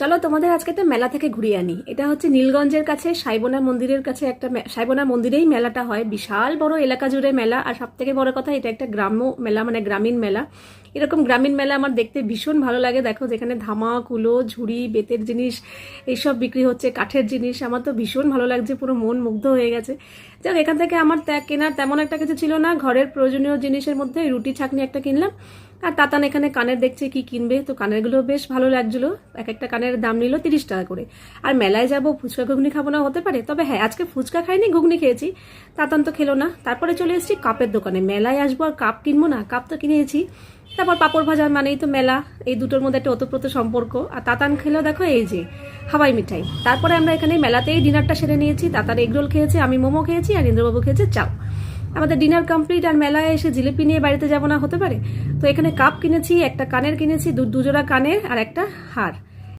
চলো তোমাদের আজকে একটা মেলা থেকে ঘুরিয়ে আনি। এটা হচ্ছে নীলগঞ্জের কাছে সাইবোনা মন্দিরের কাছে একটা সাইবোনা মন্দিরেই মেলাটা হয়। বিশাল বড় এলাকা জুড়ে মেলা, আর সব থেকে বড় কথা এটা একটা গ্রাম্য মেলা, মানে গ্রামীণ মেলা। এরকম গ্রামীণ মেলা আমার দেখতে ভীষণ ভালো লাগে। দেখো যেখানে ধামা, কুলো, ঝুড়ি, বেতের জিনিস এইসব বিক্রি হচ্ছে, কাঠের জিনিস। আমার তো ভীষণ ভালো লাগছে, পুরো মন মুগ্ধ হয়ে গেছে। যাক, এখান থেকে আমার কেনার তেমন একটা কিছু ছিল না। ঘরের প্রয়োজনীয় জিনিসের মধ্যে রুটি ছাঁকনি একটা কিনলাম, আর তাতান এখানে কানের দেখছে কি কিনবে, তো কানেরগুলো বেশ ভালো লাগছিলো। এক একটা কানের দাম নিল 30 টাকা করে। আর মেলায় যাব, ফুচকা ঘুগনি খাবো না হতে পারে? তবে হ্যাঁ, আজকে ফুচকা খাইনি, ঘুগনি খেয়েছি। তাতান তো খেলো না। তারপরে চলে এসেছি কাপের দোকানে। মেলায় আসবো আর কাপ কিনবো না? কাপ তো কিনেছি। তারপর পাঁপড় ভাজা মানেই তো মেলা, এই দুটোর মধ্যে একটা ওতপ্রোত সম্পর্ক। আর তাতান খেলো দেখো এই যে হাওয়াই মিঠাই। তারপরে আমরা এখানে মেলাতেই ডিনারটা সেরে নিয়েছি। তাতান এগরোল খেয়েছে, আমি মোমো খেয়েছি, আর ইন্দ্রবাবু খেয়েছে চাও। আমাদের ডিনার কমপ্লিট। আর মেলায় এসে জিলিপি নিয়ে বাড়িতে যাবো না হতে পারে? তো এখানে কাপ কিনেছি, একটা কানের কিনেছি, দুজোড়া কানের আর একটা হার।